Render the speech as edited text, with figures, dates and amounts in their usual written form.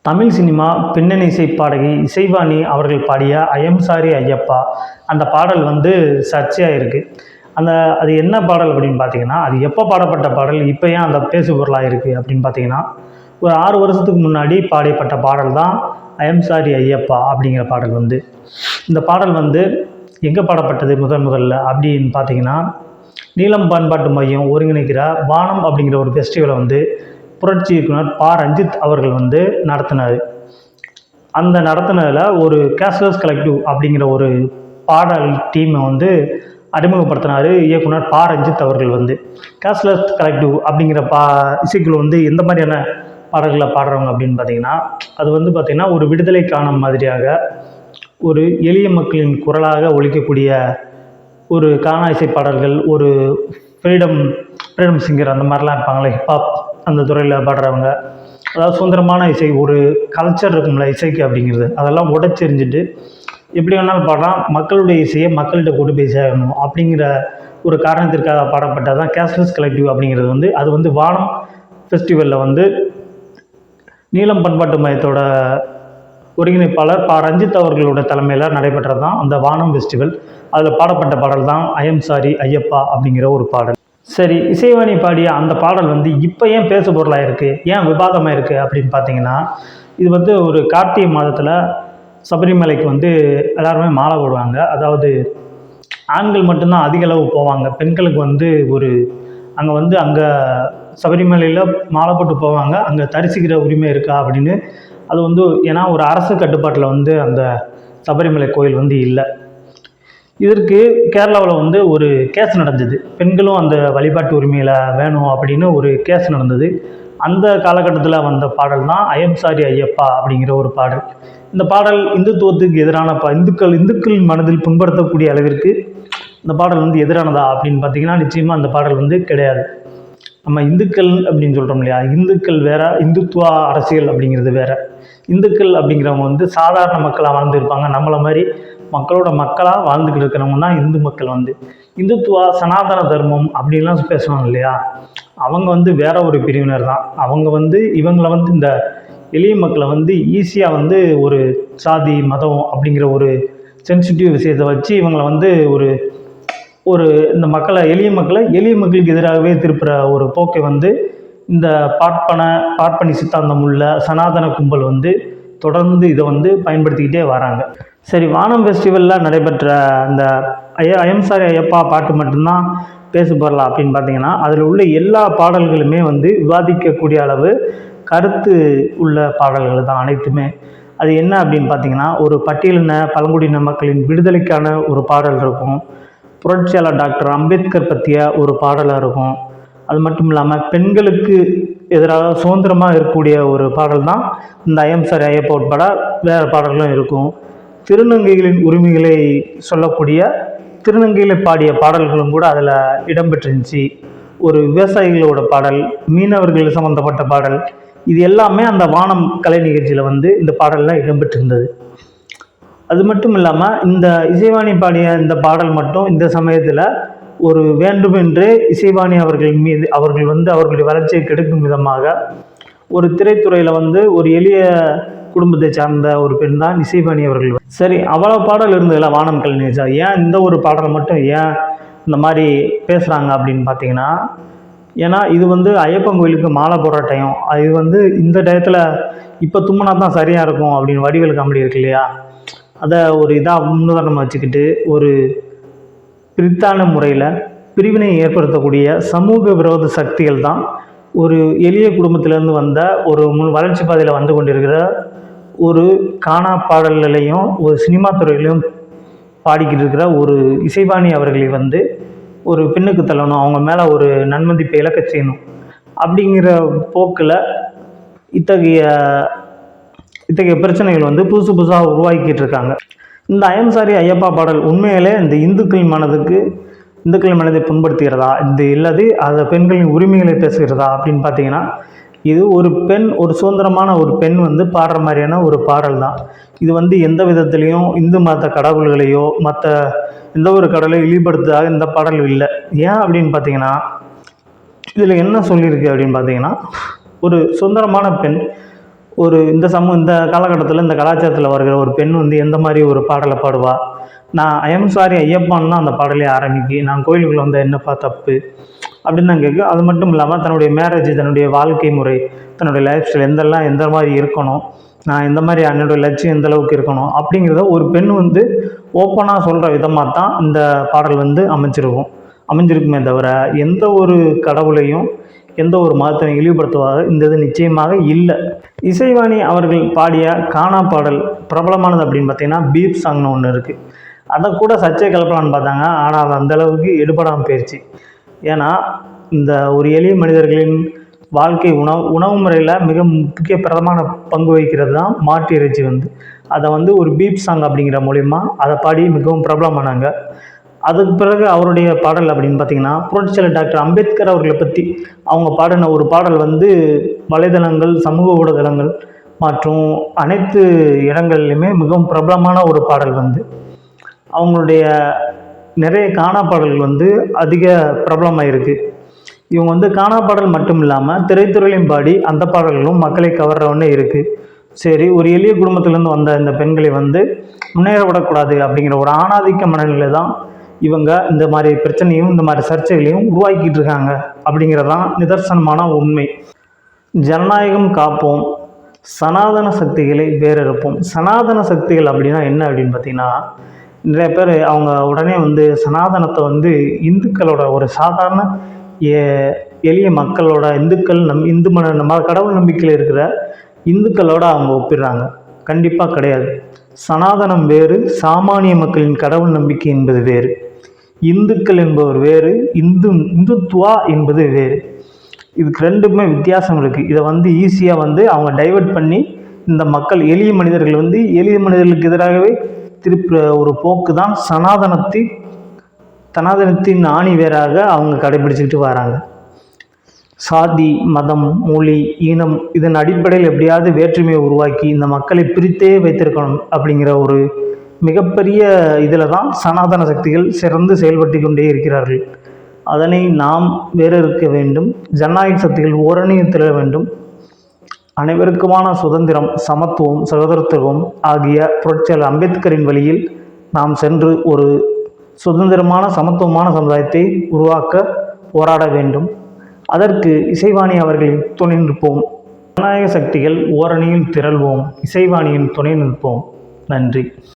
Tamil cinema பின்னணி இசை பாடகி இசைவாணி அவர்கள் பாடிய ஐயம் சாரி ஐயப்பா அந்த பாடல் வந்து சர்ச்சையாக இருக்குது. அது என்ன பாடல் அப்படின்னு பார்த்தீங்கன்னா, அது எப்போ பாடப்பட்ட பாடல், இப்போ ஏன் அந்த பேசு பொருளாக இருக்குது அப்படின்னு பார்த்தீங்கன்னா, ஒரு 6 வருஷத்துக்கு முன்னாடி பாடப்பட்ட பாடல் தான் ஐயம் சாரி ஐயப்பா அப்படிங்கிற பாடல் வந்து. இந்த பாடல் வந்து எங்கே பாடப்பட்டது முதல்ல அப்படின்னு பார்த்தீங்கன்னா, நீலம் பண்பாட்டு மையம் ஒருங்கிணைக்கிற வானம் அப்படிங்கிற ஒரு ஃபெஸ்டிவலை வந்து புரட்சி இயக்குனர் பா ரஞ்சித் அவர்கள் வந்து நடத்தினார். அந்த நடத்தினதில் ஒரு கேஷ்லெஸ் கலெக்டிவ் அப்படிங்கிற ஒரு பாடல் டீமை வந்து அறிமுகப்படுத்தினார் இயக்குனர் பா ரஞ்சித் அவர்கள் வந்து. கேஷ்லெஸ் கலெக்டிவ் அப்படிங்கிற இசைக்குழு வந்து எந்த மாதிரியான பாடல்களை பாடுறவங்க அப்படின்னு பார்த்தீங்கன்னா, அது வந்து பார்த்திங்கன்னா ஒரு விடுதலை காணும் மாதிரியாக ஒரு எளிய மக்களின் குரலாக ஒலிக்கக்கூடிய ஒரு கானா இசை பாடல்கள், ஒரு ஃப்ரீடம் சிங்கர் அந்த மாதிரிலாம் இருப்பாங்களே, ஹிப்ஹாப் அந்த துறையில் பாடுறவங்க, அதாவது சுதந்திரமான இசை, ஒரு கல்ச்சர் இருக்கும்ல இசைக்கு அப்படிங்கிறது, அதெல்லாம் உடைச்செறிஞ்சிட்டு எப்படி வேணாலும் பாடலாம், மக்களுடைய இசையை மக்கள்கிட்ட கொண்டு போய் சேரணும் அப்படிங்கிற ஒரு காரணத்திற்காக பாடப்பட்டது தான் கேஷ்லெஸ் கலெக்டிவ் அப்படிங்கிறது வந்து. அது வந்து வானம் ஃபெஸ்டிவலில் வந்து நீலம் பண்பாட்டு மையத்தோட ஒருங்கிணைப்பாளர் பா ரஞ்சித் அவர்களோட தலைமையில் நடைபெற்றது தான் அந்த வானம் ஃபெஸ்டிவல். அதில் பாடப்பட்ட பாடல் தான் ஐயம் சாரி ஐயப்பா அப்படிங்கிற ஒரு பாடல். சரி, இசைவாணி பாடிய அந்த பாடல் வந்து இப்போ ஏன் பேசு பொருளாக இருக்குது, ஏன் விவாதமாக இருக்குது அப்படின்னு பார்த்தீங்கன்னா, இது வந்து ஒரு கார்த்திகை மாதத்தில் சபரிமலைக்கு வந்து எல்லாருமே மாலை போடுவாங்க. அதாவது ஆண்கள் மட்டும்தான் அதிக அளவு போவாங்க. பெண்களுக்கு வந்து அங்கே சபரிமலையில் மாலை போட்டு போவாங்க. அங்கே தரிசிக்கிற உரிமை இருக்கா அப்படின்னு. அது வந்து ஏன்னா ஒரு அரசு கட்டுப்பாட்டில் வந்து அந்த சபரிமலை கோயில் வந்து இல்லை. இதற்கு கேரளாவில் வந்து ஒரு கேஸ் நடந்தது. பெண்களும் அந்த வழிபாட்டு உரிமையில் வேணும் அப்படின்னு ஒரு கேஸ் நடந்தது. அந்த காலகட்டத்தில் வந்த பாடல் தான் ஐயம் சாரி ஐயப்பா அப்படிங்கிற ஒரு பாடல். இந்த பாடல் இந்துத்துவத்துக்கு எதிரான இந்துக்களின் மனதில் புண்படுத்தக்கூடிய அளவிற்கு இந்த பாடல் வந்து எதிரானதா அப்படின்னு பார்த்தீங்கன்னா, நிச்சயமாக அந்த பாடல் வந்து கிடையாது. நம்ம இந்துக்கள் அப்படின்னு சொல்கிறோம் இல்லையா, இந்துக்கள் வேற, இந்துத்துவா அரசியல் அப்படிங்கிறது வேற. இந்துக்கள் அப்படிங்கிறவங்க வந்து சாதாரண மக்களாக வாழ்ந்துருப்பாங்க, நம்மளை மாதிரி மக்களாக வாழ்ந்துக்கிட்டு இருக்கிறவங்க தான் இந்து மக்கள் வந்து. இந்துத்துவா சனாதன தர்மம் அப்படின்லாம் பேசுவாங்க இல்லையா, அவங்க வந்து வேற ஒரு பிரிவினர் தான். அவங்க வந்து இவங்களை வந்து இந்த எளிய மக்களை வந்து ஈஸியாக வந்து ஒரு சாதி மதம் அப்படிங்கிற ஒரு சென்சிட்டிவ் விஷயத்தை வச்சு இவங்களை வந்து இந்த எளிய மக்களுக்கு எதிராகவே திருப்புற ஒரு போக்கை வந்து இந்த பார்ப்பனி சித்தாந்தம் உள்ள சனாதன கும்பல் வந்து தொடர்ந்து இதை வந்து பயன்படுத்திக்கிட்டே வராங்க. சரி, வானம் ஃபெஸ்டிவலில் நடைபெற்ற அந்த ஐயம் சாரி ஐயப்பா பாட்டு மட்டும்தான் பேசு பொருளா அப்படின்னு பார்த்தீங்கன்னா, அதில் உள்ள எல்லா பாடல்களுமே வந்து விவாதிக்கக்கூடிய அளவு கருத்து உள்ள பாடல்கள் தான் அனைத்துமே. அது என்ன அப்படின்னு பார்த்தீங்கன்னா, ஒரு பட்டியலின பழங்குடியின மக்களின் விடுதலைக்கான ஒரு பாடல் இருக்கும், புரட்சியாளர் டாக்டர் அம்பேத்கர் பற்றிய ஒரு பாடலாக இருக்கும், அது மட்டும் இல்லாமல் பெண்களுக்கு எதிராக சுதந்திரமாக இருக்கக்கூடிய ஒரு பாடல் தான் இந்த ஐயம் சாரி ஐயப்பா உட்பட வேறு பாடல்களும் இருக்கும். திருநங்கைகளின் உரிமைகளை சொல்லக்கூடிய திருநங்கைகளை பாடிய பாடல்களும் கூட அதில் இடம்பெற்றிருந்துச்சு. ஒரு விவசாயிகளோட பாடல், மீனவர்கள் சம்மந்தப்பட்ட பாடல், இது எல்லாமே அந்த வானம் கலை நிகழ்ச்சியில் வந்து இந்த பாடல்லாம் இடம்பெற்றிருந்தது. அது மட்டும் இல்லாமல் இந்த இசைவாணி பாடிய இந்த பாடல் மட்டும் இந்த சமயத்தில் ஒரு வேண்டுமென்று இசைவாணி அவர்கள் வந்து அவர்களுடைய வளர்ச்சியை கெடுக்கும் விதமாக ஒரு திரைத்துறையில் வந்து ஒரு எளிய குடும்பத்தை சார்ந்த ஒரு பெண் தான் இசைவாணி அவர்கள். சரி, அவ்வளோ பாடல் இருந்ததில்ல வானம் கலை நிகழ்ச்சி, ஏன் இந்த ஒரு பாடல் மட்டும் ஏன் இந்த மாதிரி பேசுகிறாங்க அப்படின்னு பார்த்தீங்கன்னா, ஏன்னா இது வந்து ஐயப்பன் கோயிலுக்கு மாலை போடுற டைம். அது வந்து இந்த டயத்தில் இப்போ தும்முனா தான் சரியாக இருக்கும் அப்படின்னு வடிவேல் காமெடி இருக்கு இல்லையா, அதை ஒரு இதாக முன்னுதாரணமாக வச்சுக்கிட்டு ஒரு பிரித்தான முறையில் பிரிவினை ஏற்படுத்தக்கூடிய சமூக விரோத சக்திகள் தான் ஒரு எளிய குடும்பத்திலேருந்து வந்த ஒரு வளர்ச்சி பாதையில் வந்து கொண்டிருக்கிற ஒரு கானா பாடல்களையும் ஒரு சினிமா துறையிலையும் பாடிக்கிட்டு இருக்கிற ஒரு இசைவாணி அவர்களை வந்து ஒரு பின்னுக்கு தள்ளணும், அவங்க மேலே ஒரு நன்மதிப்பை இழக்க செய்யணும் அப்படிங்கிற போக்கில் இத்தகைய பிரச்சனைகள் வந்து புதுசாக உருவாக்கிட்டு இருக்காங்க. இந்த ஐயம் சாரி ஐயப்பா பாடல் உண்மையிலே இந்த இந்துக்களின் மனதை புண்படுத்துகிறதா, இது இல்லாது அதை பெண்களின் உரிமைகளை பேசுகிறதா அப்படின்னு பார்த்தீங்கன்னா, இது ஒரு சுதந்திரமான ஒரு பெண் வந்து பாடுற மாதிரியான ஒரு பாடல் தான். இது வந்து எந்த விதத்துலேயும் இந்து மத கடவுள்களையோ மற்ற எந்த ஒரு கடவுளையும் இழிவுபடுத்துதாக இந்த பாடல் இல்லை. ஏன் அப்படின்னு பார்த்தீங்கன்னா, இதில் என்ன சொல்லியிருக்கு அப்படின்னு பார்த்தீங்கன்னா, ஒரு சுதந்திரமான பெண் இந்த காலகட்டத்தில் இந்த கலாச்சாரத்தில் வருகிற ஒரு பெண் வந்து எந்த மாதிரி ஒரு பாடலை பாடுவா, நான் ஐஎம் சாரி ஐயப்பான்னு தான் அந்த பாடலே ஆரம்பிக்கு, நான் கோயிலுக்குள்ளே வந்தால் என்னப்பா தப்பு அப்படின்னு தான் கேட்கு. அது மட்டும் இல்லாமல் தன்னுடைய மேரேஜ், தன்னுடைய வாழ்க்கை முறை, தன்னுடைய லைஃப் ஸ்டைல் எந்த மாதிரி இருக்கணும், நான் எந்த மாதிரி என்னுடைய லட்சியம் எந்த அளவுக்கு இருக்கணும் அப்படிங்கிறத ஒரு பெண் வந்து ஓப்பனாக சொல்கிற விதமாக தான் இந்த பாடல் வந்து அமைஞ்சிருக்குமே தவிர எந்த ஒரு கடவுளையும் எந்த ஒரு மதத்தையும் இழிவுபடுத்துவாங்க இந்த இது நிச்சயமாக இல்லை. இசைவாணி அவர்கள் பாடிய கானா பாடல் பிரபலமானது அப்படின்னு பார்த்தீங்கன்னா பீப் சாங்னு ஒன்று இருக்குது. அதை கூட சர்ச்சை கிளப்பலான்னு பார்த்தாங்க, ஆனால் அது அந்தளவுக்கு எடுபடாமல் போயிடுச்சு. ஏன்னா இந்த ஒரு எளிய மனிதர்களின் வாழ்க்கை உணவு முறையில் மிக முக்கிய பிரதமான பங்கு வகிக்கிறது தான் மாட்டு இறைச்சி வந்து. அதை வந்து ஒரு பீப் சாங் அப்படிங்கிற மூலிமா அதை பாடி மிகவும் பிரபலமானாங்க. அதுக்கு பிறகு அவருடைய பாடல் அப்படின்னு பார்த்திங்கன்னா புரட்சியாளர் டாக்டர் அம்பேத்கர் அவர்களை பற்றி அவங்க பாடின ஒரு பாடல் வந்து வலைதளங்கள், சமூக ஊடகங்கள் மற்றும் அனைத்து இடங்கள்லையுமே மிகவும் பிரபலமான ஒரு பாடல் வந்து. அவங்களுடைய நிறைய கானா பாடல்கள் வந்து அதிக பிரபலமாக இருக்குது. இவங்க வந்து கானா பாடல் மட்டும் இல்லாமல் திரைத்துறையிலையும் பாடி அந்த பாடல்களும் மக்களை கவர்றவொன்னே இருக்குது. சரி, ஒரு எளிய குடும்பத்திலேருந்து வந்த இந்த பெண்களை வந்து முன்னேற விடக்கூடாது அப்படிங்கிற ஒரு ஆணாதிக்க மனநிலை தான் இவங்க இந்த மாதிரி பிரச்சனையும் இந்த மாதிரி சர்ச்சைகளையும் உருவாக்கிட்டு இருக்காங்க அப்படிங்கிறதான் நிதர்சனமான உண்மை. ஜனநாயகம் காப்போம், சனாதன சக்திகளை வேறறுப்போம். சனாதன சக்திகள் அப்படின்னா என்ன அப்படின்னு பார்த்தீங்கன்னா, நிறைய பேர் அவங்க உடனே வந்து சனாதனத்தை வந்து இந்துக்களோட ஒரு சாதாரண எளிய மக்களோட இந்து கடவுள் நம்பிக்கையில் இருக்கிற இந்துக்களோட அவங்க ஒப்பிடுறாங்க. கண்டிப்பாக கிடையாது. சனாதனம் வேறு, சாமானிய மக்களின் கடவுள் நம்பிக்கை என்பது வேறு. இந்துக்கள் என்பவர் வேறு, இந்துத்துவா என்பது வேறு. இதுக்கு ரெண்டுக்குமே வித்தியாசம் இருக்குது. இதை வந்து ஈஸியாக வந்து அவங்க டைவர்ட் பண்ணி இந்த மக்கள் எளிய மனிதர்களுக்கு எதிராகவே திருப்பி ஒரு போக்கு தான் சனாதனத்தின் ஆணி வேறாக அவங்க கடைபிடிச்சிக்கிட்டு வராங்க. சாதி, மதம், மொழி, இனம் இதன் அடிப்படையில் எப்படியாவது வேற்றுமையை உருவாக்கி இந்த மக்களை பிரித்தே வைத்திருக்கணும் அப்படிங்கிற ஒரு மிகப்பெரிய இதில் தான் சனாதன சக்திகள் சிறந்து செயல்பட்டு கொண்டே இருக்கிறார்கள். அதனை நாம் வேறறுக்க வேண்டும். ஜனநாயக சக்திகள் ஓரணியில் திரள வேண்டும். அனைவருக்குமான சுதந்திரம், சமத்துவம், சகோதரத்துவம் ஆகிய புரட்சியாளர் அம்பேத்கரின் வழியில் நாம் சென்று ஒரு சுதந்திரமான சமத்துவமான சமுதாயத்தை உருவாக்க போராட வேண்டும். அதற்கு இசைவாணி அவர்களின் துணை நிற்போம். ஜனநாயக சக்திகள் ஓரணியில் திரள்வோம். இசைவாணியின் துணை நிற்போம். நன்றி.